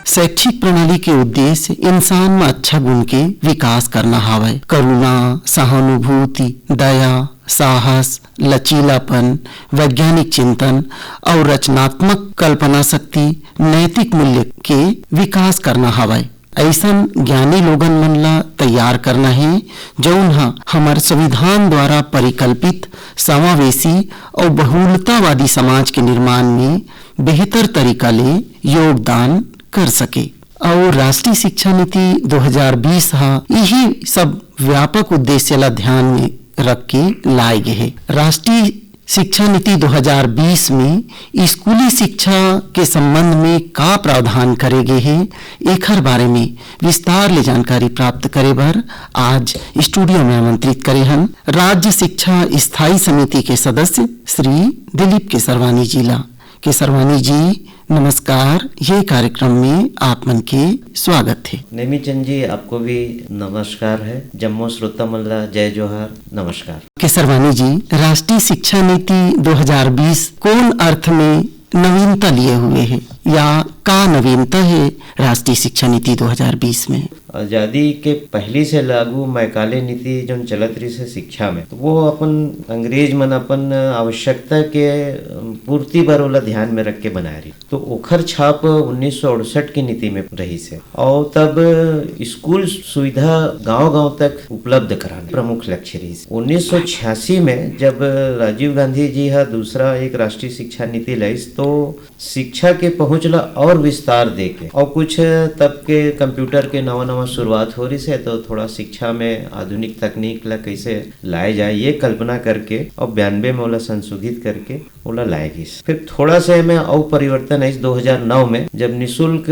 शैक्षिक प्रणाली के उद्देश्य इंसान में अच्छा गुण के विकास करना हावय। करुणा, सहानुभूति, दया, साहस, लचीलापन, वैज्ञानिक चिंतन और रचनात्मक कल्पना शक्ति, नैतिक मूल्य के विकास करना हावय। ऐसन ज्ञानी लोगन मन ला तैयार करना है जौन हमार संविधान द्वारा परिकल्पित समावेशी और बहुलतावादी समाज के निर्माण में बेहतर तरीका ले योगदान कर सके। और राष्ट्रीय शिक्षा नीति 2020 यही सब व्यापक उद्देश्य ला ध्यान में रख के लाए गए है। राष्ट्रीय शिक्षा नीति 2020 में स्कूली शिक्षा के संबंध में का प्रावधान करे गए है, एकर बारे में विस्तार ले जानकारी प्राप्त करे बर आज स्टूडियो में आमंत्रित करे हन राज्य शिक्षा स्थायी समिति के सदस्य श्री दिलीप केसरवानी जी ला। केसरवानी जी नमस्कार, ये कार्यक्रम में आप मन के स्वागत है। नेमीचंद जी, आपको भी नमस्कार है। जम्मू श्रोता मल्ला जय जोहार, नमस्कार। केसरवानी जी, राष्ट्रीय शिक्षा नीति 2020 कौन अर्थ में नवीनता लिए हुए है या का नवीनता है राष्ट्रीय शिक्षा नीति 2020 में? आजादी के पहली से लागू मैकाले नीति जो चलत रही से शिक्षा में, तो वो अपन अंग्रेज मन अपन आवश्यकता के पूर्ति बर ओला ध्यान में रख के बनाए रही। तो ओखर छाप 1968 की नीति में रही से, और तब स्कूल सुविधा गांव-गांव तक उपलब्ध कराना प्रमुख लक्ष्य रही। 1986 में जब राजीव गांधी जी दूसरा एक राष्ट्रीय शिक्षा नीति लाई, तो शिक्षा के पहुंच ला और विस्तार दे के, और कुछ तब के कंप्यूटर के नवा शुरुआत हो रही से, तो थोड़ा शिक्षा में आधुनिक तकनीक ला कैसे लाए जाए ये कल्पना करके और 92 में ओला संशोधित करके ओला लाए गई। फिर थोड़ा सा में और परिवर्तन है 2009 में, जब निःशुल्क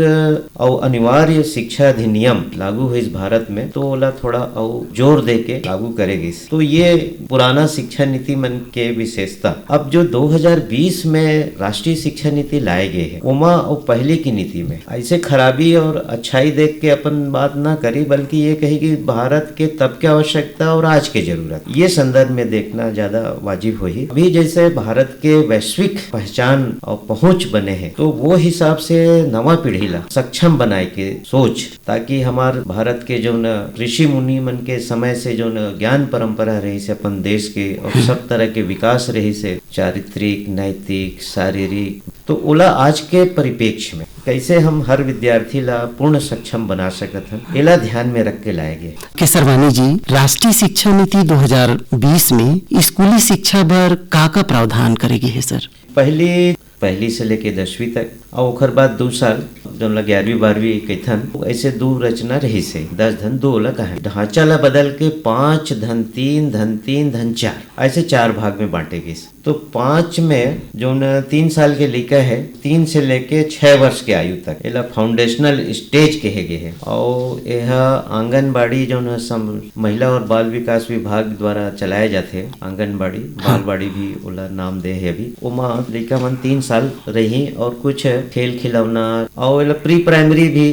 और अनिवार्य शिक्षा अधिनियम लागू हुई भारत में, तो ओला थोड़ा और जोर दे के लागू करेगी। तो ये पुराना शिक्षा नीति मन के विशेषता। अब जो 2020 में राष्ट्रीय शिक्षा नीति लाए गए है, उमा और पहले की नीति में ऐसे खराबी और अच्छाई देख के अपन बात ना करी, बल्कि ये कही कि भारत के तब की आवश्यकता और आज के जरूरत, ये संदर्भ में देखना ज्यादा वाजिब होही। अभी जैसे भारत के वैश्विक पहचान और पहुंच बने हैं, तो वो हिसाब से नवा पीढ़ी ला सक्षम बनाए के सोच, ताकि हमार भारत के जो ऋषि मुनि मन के समय से जो ज्ञान परंपरा रही से अपन देश के और सब तरह के विकास रही से, चारित्रिक, नैतिक, शारीरिक, तो ओला आज के परिप्रेक्ष्य में कैसे हम हर विद्यार्थी ला पूर्ण सक्षम बना सकत हैं, एला ध्यान में रख के लाएंगे। केसरवानी जी, राष्ट्रीय शिक्षा नीति 2020 में स्कूली शिक्षा पर का प्रावधान करेगी है सर? पहली से लेके 10वीं तक, और ओखर बाद 2 साल जो 11वीं 12वीं कैथन, ऐसे 2 रचना रही से 10 धन 2 ला कहा ढांचा ला बदल के 5 धन 3 धन 3 धन 4 ऐसे 4 भाग में बांटे गए। तो 5 में जो 3 साल के लड़का है, 3 से लेके 6 वर्ष के आयु तक, एला फाउंडेशनल स्टेज कहे गए है। और यह आंगनबाड़ी जो महिला और बाल विकास विभाग द्वारा चलाए जाते, आंगनबाड़ी बालबाड़ी भी ओला नाम दे है। अभी उमा लड़का मन 3 साल रही, और कुछ खेल खिलौना और प्री प्राइमरी भी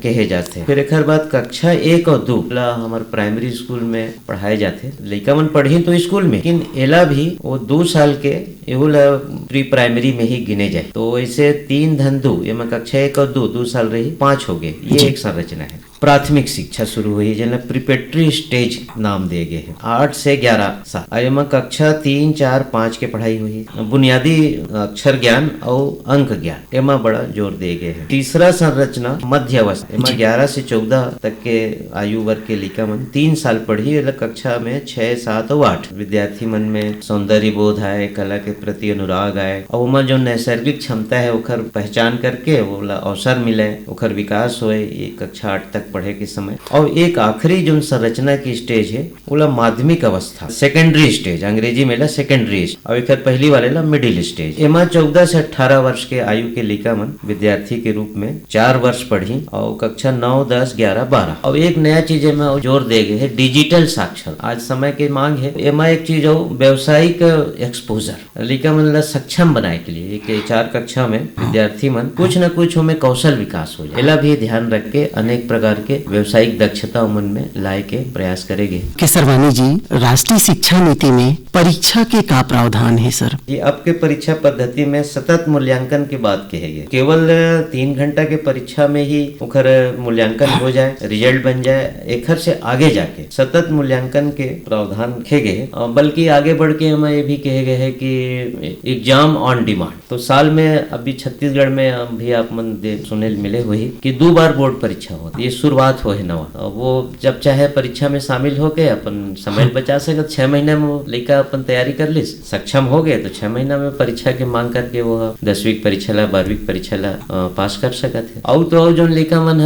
कहे जाते। फिर एक बाद कक्षा 1 और 2 ला हमारे प्राइमरी स्कूल में पढ़ाए जाते। लड़का मन पढ़ी तो स्कूल में, लेकिन एला भी वो 2 साल के एहुला प्री प्राइमरी में ही गिने जाए। तो ऐसे 3 धन 2 ये में कक्षा 1 और 2 साल रही 5 हो गए। ये एक संरचना है। प्राथमिक शिक्षा शुरू हुई जिन्हें प्रिपेटरी स्टेज नाम दिए गए हैं, 8 से 11 साल में कक्षा 3, 4, 5 के पढ़ाई हुई। बुनियादी अक्षर ज्ञान और अंक ज्ञान एमा बड़ा जोर दिए गए हैं। तीसरा संरचना मध्य अवस्था, एमा 11 से 14 तक के आयु वर्ग के लड़का मन 3 साल पढ़ी। कक्षा में 6, 7 और 8 विद्यार्थी मन में सौंदर्य बोध आए, कला के प्रति अनुराग आए, और उमा जो नैसर्गिक क्षमता है ओखर पहचान करके वो अवसर मिले, ओखर विकास होए ये कक्षा 8 तक पढ़े के समय। और एक आखिरी जो संरचना की स्टेज है वो माध्यमिक अवस्था, सेकेंडरी स्टेज, अंग्रेजी में सेकेंडरी, और एक पहली वाले ला मिडिल स्टेज। एमा 14 से 18 वर्ष के आयु के लड़का मन विद्यार्थी के रूप में 4 वर्ष पढ़ी और कक्षा 9, 10, 11, 12 और एक नया चीज में जोर दे गए है डिजिटल साक्षर। आज समय की मांग है एमा एक चीज हो व्यावसायिक एक्सपोजर लिखा मतलब सक्षम बनाए के लिए एक 4 कक्षा में विद्यार्थी मन कुछ न कुछ हमें कौशल विकास हो जाए, एला भी ध्यान रख के अनेक प्रकार के व्यवसायिक दक्षता मन में लाए के प्रयास करेंगे। केसरवानी जी, राष्ट्रीय शिक्षा नीति में परीक्षा के का प्रावधान है सर? ये अब के परीक्षा पद्धति में सतत मूल्यांकन की बात कहे गए, केवल 3 घंटा के परीक्षा में ही उखर मूल्यांकन हो जाए, रिजल्ट बन जाए, एखर से आगे जाके सतत मूल्यांकन के प्रावधान रखे गए, बल्कि आगे बढ़ के हमें ये भी कहे गए है कि एग्जाम ऑन डिमांड। तो साल में अभी छत्तीसगढ़ में भी आप मन सुने मिले हुई कि 2 बार बोर्ड परीक्षा होती, ये शुरुआत हो है नवा। वो जब चाहे परीक्षा में शामिल होके अपन समय बचा सकत, 6 महीने में लड़का अपन तैयारी कर ली, सक्षम हो गए तो 6 महीना में परीक्षा के मांग करके वो 10वीं परीक्षा ला 12वीं परीक्षा ला पास कर सकत है। और तो जो लड़का मन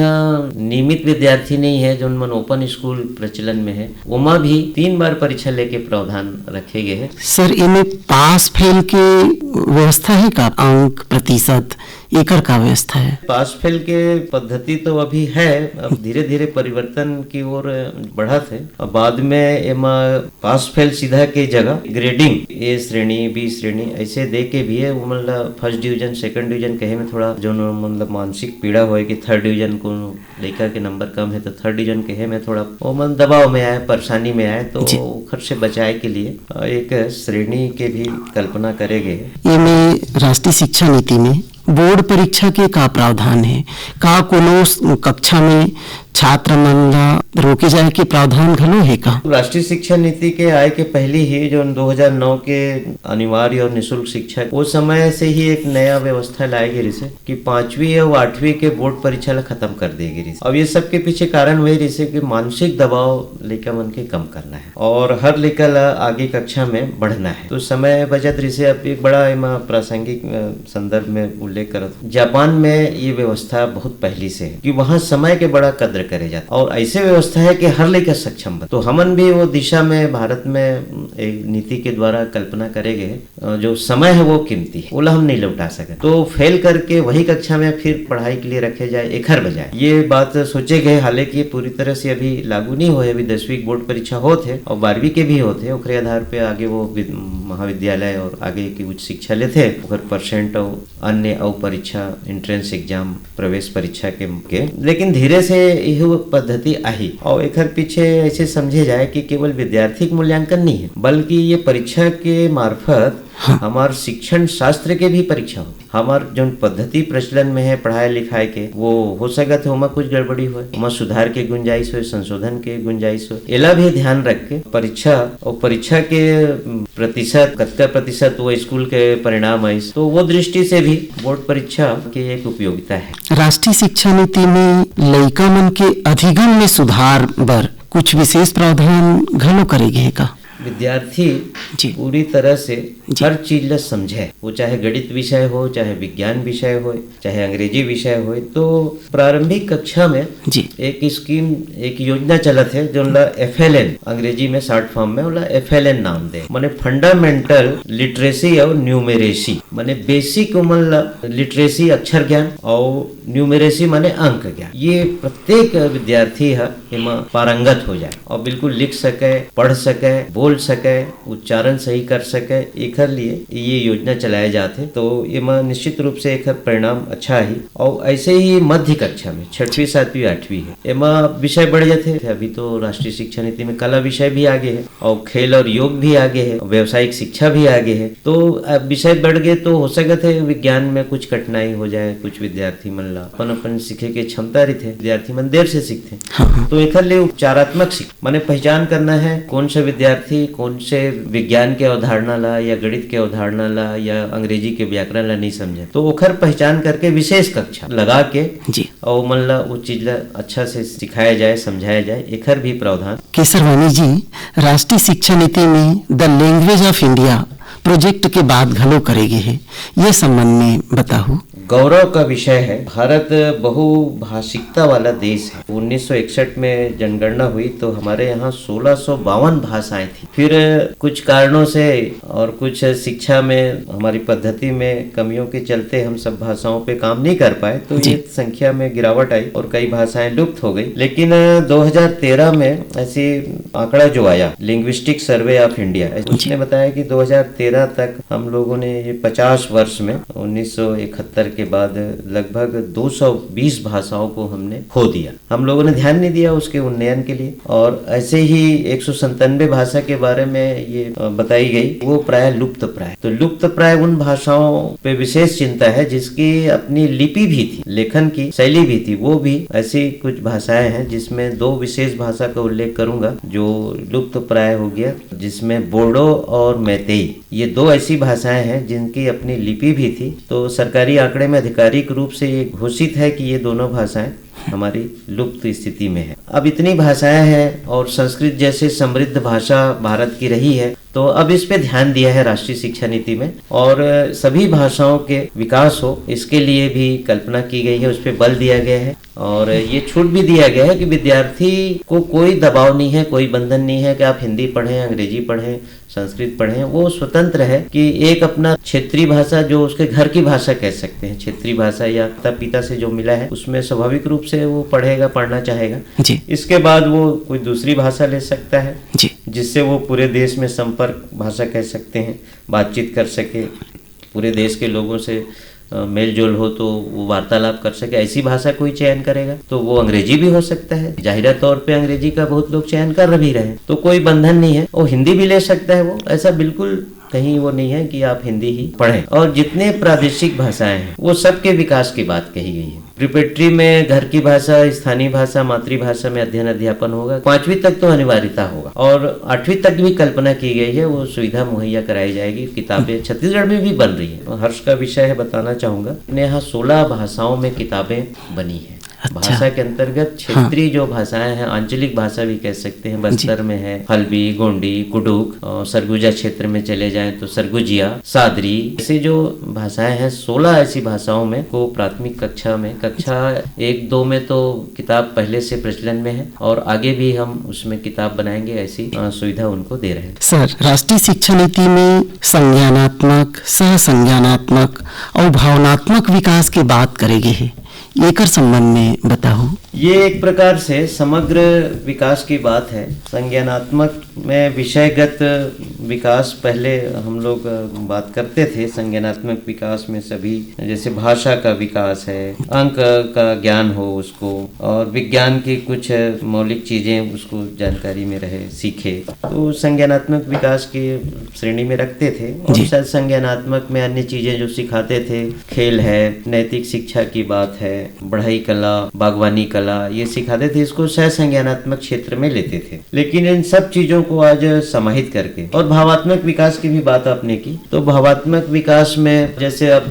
नियमित विद्यार्थी नहीं है, जो मन ओपन स्कूल प्रचलन में है, उमा भी 3 बार परीक्षा लेके प्रावधान रखे गए हैं। सर इनमें पास फेल के व्यवस्था है का? अंक प्रतिशत एकर का व्यवस्था है? पास फेल के पद्धति तो अभी है, अब धीरे धीरे परिवर्तन की ओर बढ़त है। अब बाद में एमा पास फेल सीधा के जगह ग्रेडिंग ए श्रेणी, बी श्रेणी ऐसे दे के भी है। मतलब फर्स्ट डिवीजन, सेकंड डिवीजन कहे में थोड़ा जो मतलब मानसिक पीड़ा होए कि थर्ड डिवीजन को लड़का के नंबर कम है तो थर्ड डिवीजन कहे में थोड़ा वो मन दबाव में आए, परेशानी में आए, तो खर्च से बचाए के लिए एक श्रेणी के भी कल्पना करेंगे। इनमें राष्ट्रीय शिक्षा नीति में बोर्ड परीक्षा के का प्रावधान है का? कोनो कक्षा में छात्र मन ला रोके जाए के प्रावधान घलो है का? राष्ट्रीय शिक्षा नीति के आए के पहले ही जो 2009 के अनिवार्य और निःशुल्क शिक्षा वो समय से ही एक नया व्यवस्था लाई गई रही कि 5वीं और 8वीं के बोर्ड परीक्षा ला खत्म कर दी गई। अब ये सब के पीछे कारण वही रही कि मानसिक दबाव लड़का मन के कम करना है और हर लड़का ला आगे कक्षा में बढ़ना है, तो समय बचत रही। अब एक बड़ा प्रासंगिक संदर्भ में उल्लेख कर, जापान में ये व्यवस्था बहुत पहले से है कि वहाँ समय के बड़ा कदर करे जाता और ऐसे व्यवस्था है कि हर लड़का सक्षम बने। तो हमन भी वो दिशा में भारत में एक नीति के द्वारा कल्पना करेंगे, जो समय है वो कीमती है, वो हम नहीं लौटा सके, तो फेल करके वही कक्षा में फिर पढ़ाई के लिए रखे जाए एखर बजाय। ये बात सोचे गए, हालांकि ये पूरी तरह से अभी लागू नहीं हुए। अभी 10वीं बोर्ड परीक्षा होते और 12वीं के भी होते, उसके आधार पे आगे वो महाविद्यालय और आगे की उच्च शिक्षा लेते, परसेंट और अन्य और परीक्षा एंट्रेंस एग्जाम प्रवेश परीक्षा के लेकिन धीरे से यह पद्धति आई और एकर पीछे ऐसे समझे जाए कि केवल विद्यार्थी मूल्यांकन नहीं है, बल्कि ये परीक्षा के मार्फत हमार शिक्षण शास्त्र के भी परीक्षा होती। हमार जो पद्धति प्रचलन में है पढ़ाई लिखाई के, वो हो सकत है उमा कुछ गड़बड़ी हो, उमा सुधार के गुंजाइश हो, संशोधन के गुंजाइश हो, एला भी ध्यान रख के परीक्षा और परीक्षा के प्रतिशत कतका प्रतिशत वो स्कूल के परिणाम आई, तो वो दृष्टि से भी बोर्ड परीक्षा की एक उपयोगिता है। राष्ट्रीय शिक्षा नीति में लड़का मन के अधिगम में सुधार बर कुछ विशेष प्रावधान घलो करेगे का? विद्यार्थी पूरी तरह से हर चीज ला समझे, वो चाहे गणित विषय हो, चाहे विज्ञान विषय हो, चाहे अंग्रेजी विषय हो। तो प्रारंभिक कक्षा में एक स्कीम, एक योजना चलत है जो FLN अंग्रेजी में शॉर्ट फॉर्म में उला FLN नाम दे, माने फंडामेंटल लिटरेसी और न्यूमेरेसी, माने बेसिक लिटरेसी अक्षर ज्ञान और न्यूमेरेसी माने अंक ज्ञान। ये प्रत्येक विद्यार्थी है पारंगत हो जाए और बिल्कुल लिख सके, पढ़ सके, बोल सके, उच्चारण सही कर सके, एकर लिए ये योजना चलाए जाते। तो ये निश्चित रूप से एक परिणाम अच्छा है। और ऐसे ही मध्य कक्षा में 6वीं 7वीं 8वीं है, एमा विषय बढ़ जाते। अभी तो राष्ट्रीय शिक्षा नीति में कला विषय भी आगे है और खेल और योग भी आगे है, व्यावसायिक शिक्षा भी आगे है। तो विषय बढ़ गए तो हो सकता है विज्ञान में कुछ कठिनाई हो जाए, कुछ विद्यार्थी मन ला अपन सीखे के क्षमता रहते, विद्यार्थी मन देर से सीखते। तो एकर लिए उपचारात्मक शिक्षा माने पहचान करना है कौन सा विद्यार्थी कौन से विज्ञान के अवधारणा ला या गणित के अवधारणा ला या अंग्रेजी के व्याकरण ला नहीं समझे, तो ओखर पहचान करके विशेष कक्षा लगा के और मन ला उस चीज ला अच्छा से सिखाया जाए, समझाया जाए, एखर भी प्रावधान। केसरवानी जी, राष्ट्रीय शिक्षा नीति में the language of India project के बाद घलो करेगे है, ये संबंध में बताओ। गौरव का विषय है। भारत बहुभाषिकता वाला देश है। 1961 में जनगणना हुई तो हमारे यहाँ 1652 भाषाएं थी। फिर कुछ कारणों से और कुछ शिक्षा में हमारी पद्धति में कमियों के चलते हम सब भाषाओं पे काम नहीं कर पाए, तो ये संख्या में गिरावट आई और कई भाषाएं लुप्त हो गई। लेकिन 2013 में ऐसी आंकड़ा जो आया, लिंग्विस्टिक सर्वे ऑफ इंडिया, उसने बताया कि 2013 तक हम लोगों ने ये 50 वर्ष में 1971 के बाद लगभग 220 भाषाओं को हमने खो दिया। हम लोगों ने ध्यान नहीं दिया उसके उन्नयन के लिए। और ऐसे ही 197 भाषा के बारे में ये बताई गई, वो प्राय लुप्त प्राय। तो लुप्त प्राय उन भाषाओं पे विशेष चिंता है जिसकी अपनी लिपि भी थी, लेखन की शैली भी थी। वो भी ऐसी कुछ भाषाएं हैं जिसमें दो विशेष भाषा का उल्लेख करूंगा जो लुप्त प्राय हो गया, जिसमें बोडो और मैतेई, ये दो ऐसी भाषाएं हैं जिनकी अपनी लिपि भी थी। तो सरकारी आंकड़े में आधिकारिक रूप से ये घोषित है कि ये दोनों भाषाएं हमारी लुप्त स्थिति में है। अब इतनी भाषाएं हैं और संस्कृत जैसे समृद्ध भाषा भारत की रही है, तो अब इस पे ध्यान दिया है राष्ट्रीय शिक्षा नीति में और सभी भाषाओं के विकास हो इसके लिए भी कल्पना की गई है, उस पे बल दिया गया है। और ये छूट भी दिया गया है कि विद्यार्थी को कोई दबाव नहीं है, कोई बंधन नहीं है कि आप हिंदी पढ़ें, अंग्रेजी पढ़ें, संस्कृत पढ़ें। वो स्वतंत्र है कि एक अपना क्षेत्रीय भाषा जो उसके घर की भाषा कह सकते हैं, क्षेत्रीय भाषा या माता पिता से जो मिला है उसमें स्वाभाविक रूप से वो पढ़ेगा, पढ़ना चाहेगा जी। इसके बाद वो कोई दूसरी भाषा ले सकता है जी, जिससे वो पूरे देश में संपर्क भाषा कह सकते हैं, बातचीत कर सके, पूरे देश के लोगों से मेल जोल हो तो वो वार्तालाप कर सके। ऐसी भाषा कोई चयन करेगा तो वो अंग्रेजी भी हो सकता है। जाहिर तौर पे अंग्रेजी का बहुत लोग चयन कर भी रहे हैं, तो कोई बंधन नहीं है। वो हिंदी भी ले सकता है, वो ऐसा बिल्कुल कहीं वो नहीं है कि आप हिंदी ही पढ़ें। और जितने प्रादेशिक भाषाएं हैं वो सबके विकास की बात कही गई है। प्रिपेटरी में घर की भाषा, स्थानीय भाषा, मातृभाषा में अध्ययन अध्यापन होगा। 5वीं तक तो अनिवार्यता होगा और 8वीं तक भी कल्पना की गई है, वो सुविधा मुहैया कराई जाएगी। किताबें छत्तीसगढ़ में भी बन रही है। हर्ष का विषय है, बताना चाहूंगा, अपने यहाँ 16 भाषाओं में किताबें बनी है। भाषा के अंतर्गत क्षेत्रीय जो भाषाएं हैं, आंचलिक भाषा भी कह सकते हैं। बस्तर में है हल्बी, गोंडी, कुडुक, सरगुजा क्षेत्र में चले जाएं तो सरगुजिया, सादरी, ऐसी जो भाषाएं हैं 16 ऐसी भाषाओं में को प्राथमिक कक्षा में, कक्षा 1-2 में तो किताब पहले से प्रचलन में है और आगे भी हम उसमें किताब बनाएंगे, ऐसी सुविधा उनको दे रहे हैं। सर, राष्ट्रीय शिक्षा नीति में संज्ञानात्मक, सह संज्ञानात्मक और भावनात्मक विकास की बात करेगी है, एकर संबंध में बताओ। ये एक प्रकार से समग्र विकास की बात है। संज्ञानात्मक में विषयगत विकास पहले हम लोग बात करते थे। संज्ञानात्मक विकास में सभी जैसे भाषा का विकास है, अंक का ज्ञान हो उसको, और विज्ञान की कुछ मौलिक चीजें उसको जानकारी में रहे, सीखे, तो संज्ञानात्मक विकास की श्रेणी में रखते थे। और संज्ञानात्मक में अन्य चीजें जो सिखाते थे, खेल है, नैतिक शिक्षा की बात है, बढ़ई कला, बागवानी कला, ये सिखाते थे, इसको सह संज्ञानात्मक क्षेत्र में लेते थे। लेकिन इन सब चीजों को आज समाहित करके, और भावात्मक विकास की भी बात आपने की, तो भावात्मक विकास में जैसे अब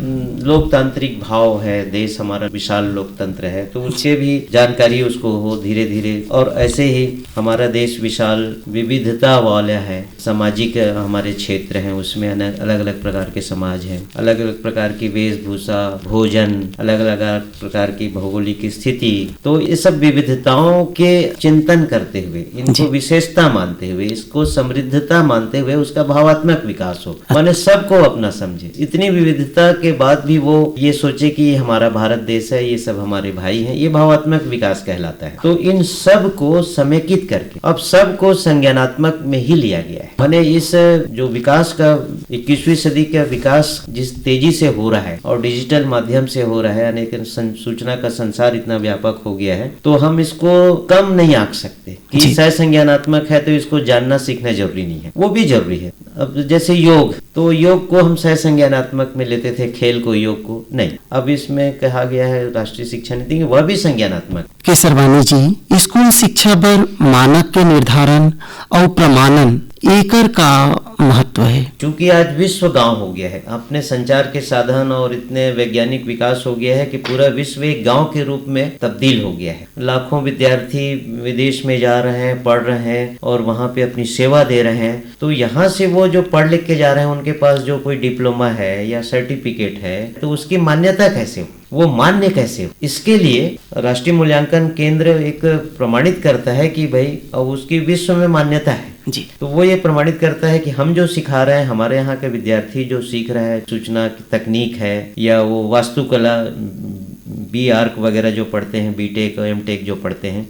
लोकतांत्रिक भाव है, देश हमारा विशाल लोकतंत्र है, तो उसके भी जानकारी उसको हो धीरे धीरे। और ऐसे ही हमारा देश विशाल विविधता वाला है, सामाजिक हमारे क्षेत्र हैं, उसमें अलग अलग प्रकार के समाज हैं, अलग अलग प्रकार की वेशभूषा, भोजन, अलग अलग प्रकार की भौगोलिक स्थिति। तो ये सब विविधताओं के चिंतन करते हुए, इनको विशेषता मानते हुए, इसको समृद्धता मानते हुए उसका भावात्मक विकास हो, माने सबको अपना समझे। इतनी विविधता के बाद भी वो ये सोचे कि ये हमारा भारत देश है, ये सब हमारे भाई हैं, ये भावात्मक विकास कहलाता है। तो इन सब को समेकित करके अब सबको संज्ञानात्मक में ही लिया गया है। माने इस जो विकास का 21वीं सदी का विकास जिस तेजी से हो रहा है और डिजिटल माध्यम से हो रहा है, अनेक सूचना का संसार इतना व्यापक हो गया है, तो हम इसको कम नहीं आंक सकते कि सह संज्ञानात्मक है तो इसको जानना सीखना जरूरी नहीं है, वो भी जरूरी है। अब जैसे योग, तो योग को हम सह संज्ञानात्मक में लेते थे, खेल को, योग को नहीं। अब इसमें कहा गया है राष्ट्रीय शिक्षा नीति में वह भी संज्ञानात्मक। केसरवानी जी, स्कूल शिक्षा पर मानक के निर्धारण और प्रमाणन एकर का महत्व है? क्योंकि आज विश्व गांव हो गया है, अपने संचार के साधन और इतने वैज्ञानिक विकास हो गया है कि पूरा विश्व एक गांव के रूप में तब्दील हो गया है। लाखों विद्यार्थी विदेश में जा रहे हैं, पढ़ रहे हैं और वहां पे अपनी सेवा दे रहे हैं। तो यहाँ से वो जो पढ़ लिख के जा रहे हैं, उनके पास जो कोई डिप्लोमा है या सर्टिफिकेट है, तो उसकी मान्यता कैसे हो, वो मान्य कैसे हो? इसके लिए राष्ट्रीय मूल्यांकन केंद्र एक प्रमाणित करता है कि भाई अब उसकी विश्व में मान्यता है जी। तो वो ये प्रमाणित करता है कि हम जो सिखा रहे हैं, हमारे यहाँ के विद्यार्थी जो सीख रहा है, सूचना की तकनीक है या वो वास्तुकला बी आर्क वगैरह जो पढ़ते हैं, बीटेक और एमटेक जो पढ़ते हैं,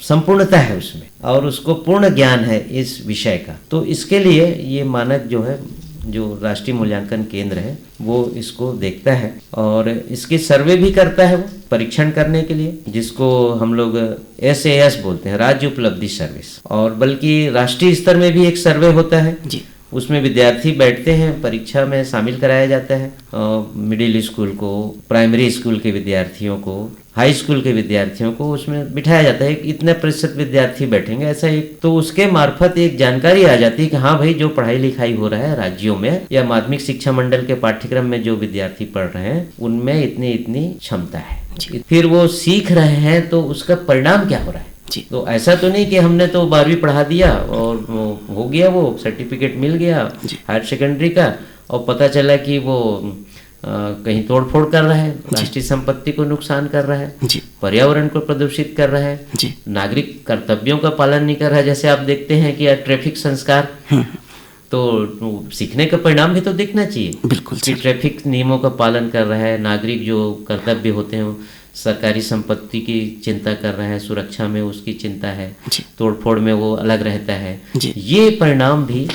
संपूर्णता है उसमें और उसको पूर्ण ज्ञान है इस विषय का। तो इसके लिए ये मानक जो है, जो राष्ट्रीय मूल्यांकन केंद्र है, वो इसको देखता है और इसकी सर्वे भी करता है, वो परीक्षण करने के लिए, जिसको हम लोग SAS बोलते हैं, राज्य उपलब्धि सर्विस। और बल्कि राष्ट्रीय स्तर में भी एक सर्वे होता है जी। उसमें विद्यार्थी बैठते हैं, परीक्षा में शामिल कराया जाता है। मिडिल स्कूल को, प्राइमरी स्कूल के विद्यार्थियों को, हाई स्कूल के विद्यार्थियों को उसमें बिठाया जाता है कि इतने प्रतिशत विद्यार्थी बैठेंगे, ऐसा एक। तो उसके मार्फत एक जानकारी आ जाती है कि हाँ भाई, जो पढ़ाई लिखाई हो रहा है राज्यों में या माध्यमिक शिक्षा मंडल के पाठ्यक्रम में जो विद्यार्थी पढ़ रहे हैं, उनमें इतनी इतनी क्षमता है। फिर वो सीख रहे हैं तो उसका परिणाम क्या हो रहा है जी। तो ऐसा तो नहीं कि हमने तो 12वीं पढ़ा दिया और हो गया, वो सर्टिफिकेट मिल गया हायर सेकेंडरी का और पता चला कि वो कहीं तोड़फोड़ कर रहा है, राष्ट्रीय संपत्ति को नुकसान कर रहा है, पर्यावरण को प्रदूषित कर रहा है, नागरिक कर्तव्यों का पालन नहीं कर रहा है। जैसे आप देखते हैं कि ट्रैफिक संस्कार, तो सीखने का परिणाम भी तो दिखना चाहिए। बिल्कुल कि ट्रैफिक नियमों का पालन कर रहा है, नागरिक जो कर्तव्य होते हैं, सरकारी संपत्ति की चिंता कर रहा है, सुरक्षा में उसकी चिंता है, तोड़फोड़ में वो अलग रहता है। ये परिणाम भी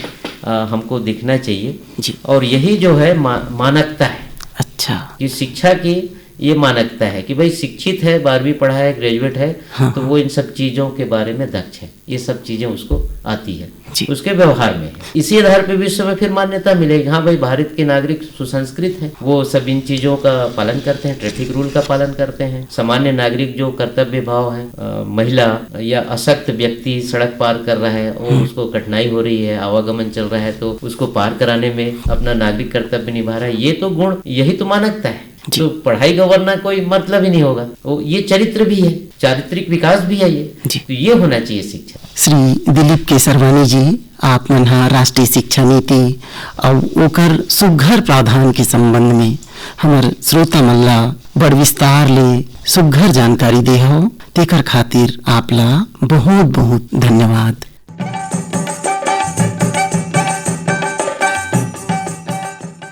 हमको दिखना चाहिए और यही जो है मानकता है। अच्छा, कि शिक्षा की ये मानकता है कि भाई शिक्षित है, 12वीं पढ़ा है, ग्रेजुएट है, तो वो इन सब चीजों के बारे में दक्ष है, ये सब चीजें उसको आती है, उसके व्यवहार में है। इसी आधार पर विश्व में फिर मान्यता मिलेगी, हाँ भाई भारत के नागरिक सुसंस्कृत हैं, वो सब इन चीजों का पालन करते हैं, ट्रैफिक रूल का पालन करते हैं। सामान्य नागरिक जो कर्तव्य भाव है, महिला या अशक्त व्यक्ति सड़क पार कर रहा है और उसको कठिनाई हो रही है, आवागमन चल रहा है, तो उसको पार कराने में अपना नागरिक कर्तव्य निभा रहा है, ये तो गुण, यही तो मानकता है। तो पढ़ाई का वरना कोई मतलब ही नहीं होगा। वो ये चरित्र भी है, चारित्रिक विकास भी है ये, तो ये होना चाहिए शिक्षा। श्री दिलीप केसरवानी जी, आप मन राष्ट्रीय शिक्षा नीति और ओकर सुघ्घर प्रावधान के संबंध में हमार श्रोता मन ला बड़ विस्तार ले सुघ्घर जानकारी दे हो, तेकर खातिर आपला बहुत बहुत धन्यवाद।